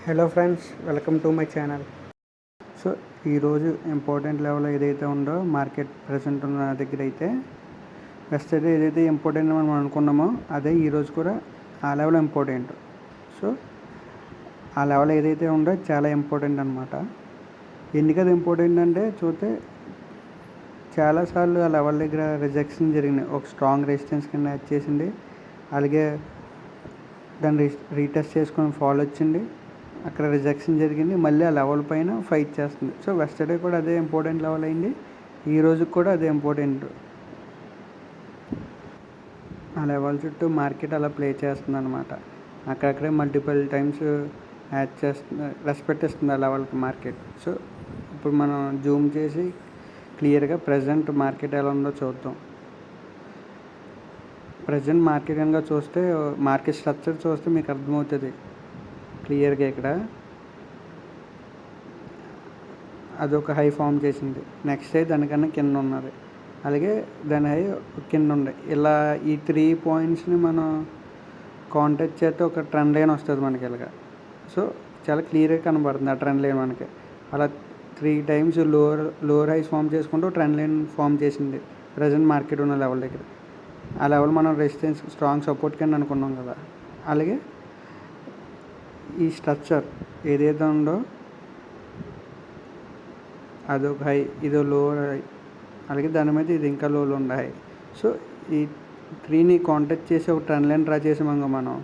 Hello friends, welcome to my channel. So ఈరోజు important level ఏదైతే ఉందో మార్కెట్ ప్రెసెంట్ ఉన్న దగ్గర అయితే వెస్టర్డే ఏదైతే ఇంపార్టెంట్ మనం అనుకున్నామో అదే ఈరోజు కూడా ఆ లెవెల్ ఇంపార్టెంట్. సో ఆ లెవెల్ ఏదైతే ఉందో చాలా ఇంపార్టెంట్ అనమాట. ఎందుకు అది ఇంపార్టెంట్ అంటే చూస్తే చాలాసార్లు ఆ లెవెల్ దగ్గర రిజెక్షన్ జరిగినాయి. ఒక స్ట్రాంగ్ రెసిస్టెన్స్ కింద యాడ్ చేసింది, అలాగే దాన్ని రీటెస్ట్ చేసుకొని ఫాల్ వచ్చింది, అక్కడ రిజెక్షన్ జరిగింది, మళ్ళీ ఆ లెవెల్ పైన ఫైట్ చేస్తుంది. సో వెస్టర్డే కూడా అదే ఇంపార్టెంట్ లెవెల్ అయింది, ఈ రోజు కూడా అదే ఇంపార్టెంట్. ఆ లెవెల్ చుట్టూ మార్కెట్ అలా ప్లే చేస్తుంది అనమాట. అక్కడక్కడే మల్టిపుల్ టైమ్స్ యాడ్ చేస్తుంది, రెస్పెక్ట్ ఇస్తుంది ఆ లెవెల్కి మార్కెట్. సో ఇప్పుడు మనం జూమ్ చేసి క్లియర్గా ప్రజెంట్ మార్కెట్ ఎలా ఉందో చూద్దాం. ప్రజెంట్ మార్కెట్ కనుక చూస్తే మార్కెట్ స్ట్రక్చర్ చూస్తే మీకు అర్థమవుతుంది క్లియర్గా. ఇక్కడ అదొక హై ఫామ్ చేసింది, నెక్స్ట్ హై దానికన్నా కింద ఉన్నది, అలాగే దాని హై కింద ఉంది. ఇలా ఈ 3 పాయింట్స్ని మనం కాంటాక్ట్ చేస్తే ఒక ట్రెండ్ లైన్ వస్తుంది మనకి ఇలాగా. సో చాలా క్లియర్గా కనబడుతుంది ఆ ట్రెండ్ లైన్ మనకి. అలా 3 టైమ్స్ లోవర్ హైస్ ఫామ్ చేసుకుంటూ ట్రెండ్ లైన్ ఫామ్ చేసింది ప్రజెంట్ మార్కెట్ ఉన్న లెవెల్ దగ్గర. ఆ లెవెల్ మనం రెసిస్టెన్స్ స్ట్రాంగ్ సపోర్ట్ కింద అనుకున్నాం కదా. అలాగే ఈ స్ట్రక్చర్ ఏదైతే ఉందో అదొక హై, ఇదో లోవర్ హై, అలాగే దాని మీద ఇది ఇంకా లోలో ఉండే హై. సో ఈ 3ని కాంటాక్ట్ చేసి ఒక ట్రెండ్ లైన్ డ్రా చేసామంగా మనం.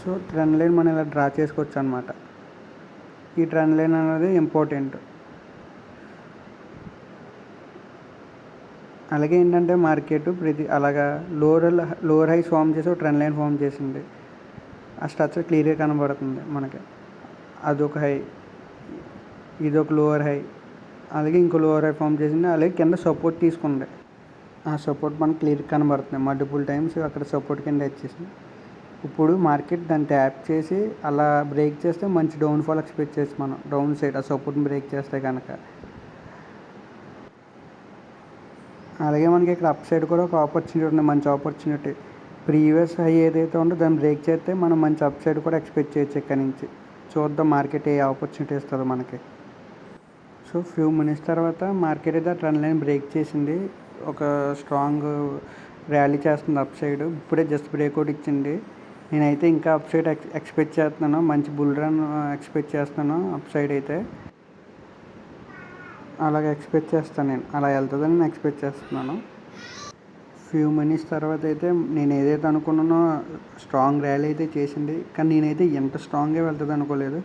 సో ట్రెండ్ లైన్ మనం ఇలా డ్రా చేసుకోవచ్చు అనమాట. ఈ ట్రెండ్ లైన్ అనేది ఇంపార్టెంట్. అలాగే ఏంటంటే మార్కెట్ అలాగా లోవర్ హై ఫామ్ చేసి ఒక ట్రెండ్ లైన్ ఫామ్ చేసింది. ఆ స్ట్రక్చర్ క్లియర్గా కనబడుతుంది మనకి. అదొక హై, ఇదొక లోవర్ హై, అలాగే ఇంకో లోవర్ హై ఫామ్ చేసింది, అలాగే కింద సపోర్ట్ తీసుకుంది. ఆ సపోర్ట్ మనకు క్లియర్గా కనబడుతుంది, మల్టిపుల్ టైమ్స్ అక్కడ సపోర్ట్ కింద వచ్చేసింది. ఇప్పుడు మార్కెట్ దాన్ని ట్యాప్ చేసి అలా బ్రేక్ చేస్తే మంచి డౌన్ ఫాల్ ఎక్స్పెక్ట్ చేసి మనం డౌన్ సైడ్ ఆ సపోర్ట్ని బ్రేక్ చేస్తే కనుక. అలాగే మనకి ఇక్కడ అప్ సైడ్ కూడా ఒక ఆపర్చునిటీ ఉంది, మంచి ఆపర్చునిటీ. ప్రీవియస్ హై ఏదైతే ఉందో దాన్ని బ్రేక్ చేస్తే మనం మంచి అప్ సైడ్ కూడా ఎక్స్పెక్ట్ చేయొచ్చు ఇక్కడ నుంచి. చూద్దాం మార్కెట్ ఏ ఆపర్చునిటీ ఇస్తుందో మనకి. సో ఫ్యూ మినిట్స్ తర్వాత మార్కెట్ అయితే ఆ ట్రెండ్ లైన్ బ్రేక్ చేసింది, ఒక స్ట్రాంగ్ ర్యాలీ చేస్తుంది అప్ సైడ్. ఇప్పుడే జస్ట్ బ్రేక్అవుట్ ఇచ్చింది. నేనైతే ఇంకా అప్ సైడ్ ఎక్స్పెక్ట్ చేస్తున్నాను, మంచి బుల్ రన్ ఎక్స్పెక్ట్ చేస్తున్నాను అప్ సైడ్ అయితే. అలాగే ఎక్స్పెక్ట్ చేస్తాను, నేను అలా వెళ్తుందని నేను ఎక్స్పెక్ట్ చేస్తున్నాను. ఫ్యూ మినిట్స్ తర్వాత అయితే నేను ఏదైతే అనుకున్నానో స్ట్రాంగ్ ర్యాలీ అయితే చేసింది, కానీ నేనైతే ఎంత స్ట్రాంగ్గా వెళ్తుంది అనుకోలేదు.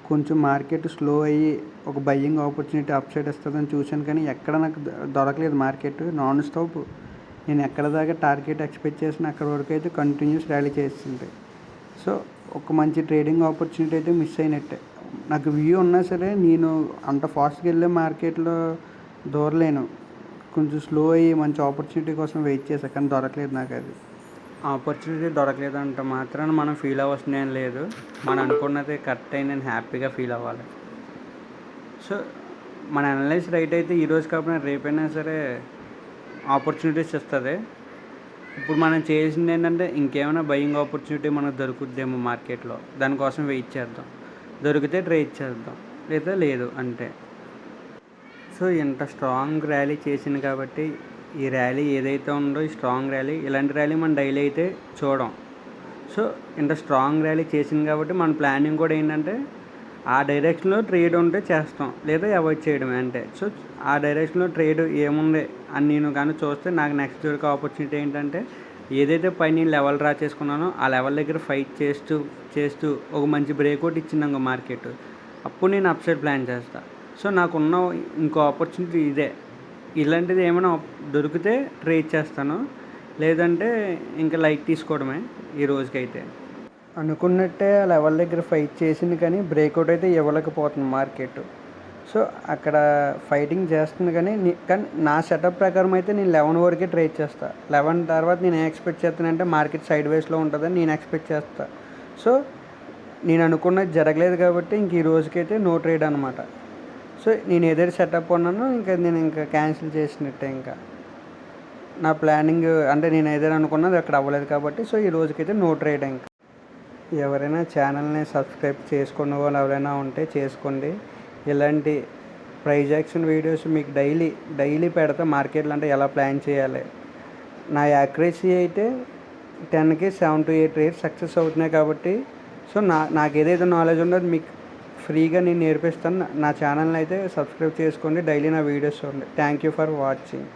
కొంచెం మార్కెట్ స్లో అయ్యి ఒక బయ్యింగ్ ఆపర్చునిటీ అప్ సైడ్ ఇస్తుందని చూశాను, కానీ ఎక్కడ నాకు దొరకలేదు. మార్కెట్ నాన్ స్టాప్, నేను ఎక్కడ దాకా టార్గెట్ ఎక్స్పెక్ట్ చేసిన అక్కడ వరకు అయితే కంటిన్యూస్ ర్యాలీ చేసింది. సో ఒక మంచి ట్రేడింగ్ ఆపర్చునిటీ అయితే మిస్ అయినట్టే. నాకు వ్యూ ఉన్నా సరే నేను అంత ఫాస్ట్గా వెళ్ళే మార్కెట్లో దూరలేను, కొంచెం స్లో అయ్యి మంచి ఆపర్చునిటీ కోసం వెయిట్ చేశాను, కానీ దొరకలేదు నాకు. అది ఆపర్చునిటీ దొరకలేదంట మాత్రాన మనం ఫీల్ అవ్వాల్సిన ఏం లేదు. మనం అనుకున్నది కరెక్ట్ అయి నేను హ్యాపీగా ఫీల్ అవ్వాలి. సో మన అనలైజ్ రైట్ అయితే ఈరోజు కాకపోయినా రేపైనా సరే ఆపర్చునిటీస్ ఇస్తుంది. ఇప్పుడు మనం చేసింది ఏంటంటే ఇంకేమైనా బయింగ్ ఆపర్చునిటీ మనకు దొరుకుద్దేమో మార్కెట్లో, దానికోసం వెయిట్ చేద్దాం. దొరికితే ట్రేడ్ చేద్దాం, లేదా లేదు అంటే. సో ఇంత స్ట్రాంగ్ ర్యాలీ చేసింది కాబట్టి ఈ ర్యాలీ ఏదైతే ఉందో ఈ స్ట్రాంగ్ ర్యాలీ, ఇలాంటి ర్యాలీ మనం డైలీ అయితే చూడం. సో ఇంత స్ట్రాంగ్ ర్యాలీ చేసింది కాబట్టి మన ప్లానింగ్ కూడా ఏంటంటే ఆ డైరెక్షన్లో ట్రేడ్ ఉంటే చేస్తాం, లేదా అవాయిడ్ చేయడమే అంటే. సో ఆ డైరెక్షన్లో ట్రేడ్ ఏముంది అని నేను కానీ చూస్తే నాకు నెక్స్ట్ దొరికే ఆపర్చునిటీ ఏంటంటే ఏదైతే పై నేను లెవెల్ డ్రా చేసుకున్నానో ఆ లెవెల్ దగ్గర ఫైట్ చేస్తూ ఒక మంచి బ్రేక్అవుట్ ఇచ్చిందాక మార్కెట్, అప్పుడు నేను అప్ సైడ్ ప్లాన్ చేస్తాను. సో నాకున్న ఇంకో ఆపర్చునిటీ ఇదే. ఇలాంటిది ఏమైనా దొరికితే ట్రేడ్ చేస్తాను, లేదంటే ఇంకా లైట్ తీసుకోవడమే ఈ రోజుకైతే. అనుకున్నట్టే ఆ లెవెల్ దగ్గర ఫైట్ చేసింది, కానీ బ్రేక్అవుట్ అయితే ఇవ్వలేకపోతుంది మార్కెట్. సో అక్కడ ఫైటింగ్ చేస్తుంది, కానీ నా సెటప్ ప్రకారం అయితే నేను 11 వరకే ట్రేడ్ చేస్తాను. 11 తర్వాత నేను ఏం ఎక్స్పెక్ట్ చేస్తానంటే మార్కెట్ సైడ్ వేస్లో ఉంటుందని నేను ఎక్స్పెక్ట్ చేస్తాను. సో నేను అనుకున్నది జరగలేదు కాబట్టి ఇంక ఈ రోజుకైతే నో ట్రేడ్ అనమాట. సో నేను ఏదైతే సెటప్ ఉన్నానో నేను ఇంకా క్యాన్సిల్ చేసినట్టే. ఇంకా నా ప్లానింగ్ అంటే నేను ఏదైనా అనుకున్నది అక్కడ అవ్వలేదు కాబట్టి సో ఈ రోజుకైతే నో ట్రేడ్ ఇంకా. ఎవరైనా ఛానల్ని సబ్స్క్రైబ్ చేసుకున్న వాళ్ళు ఎవరైనా ఉంటే చేసుకోండి. ఇలాంటి ప్రైజ్ యాక్షన్ వీడియోస్ మీకు డైలీ పెడతా మార్కెట్లో అంటే ఎలా ప్లాన్ చేయాలి. నా యాక్యురసీ అయితే 10కి 7 to 8 రేట్స్ సక్సెస్ అవుతున్నాయి కాబట్టి సో నాకు ఏదైతే నాలెడ్జ్ ఉందో అది మీకు ఫ్రీగా నేను నేర్పిస్తాను. నా ఛానల్ని అయితే సబ్స్క్రైబ్ చేసుకోండి. డైలీ నా వీడియోస్ చూడండి. Thank you for watching.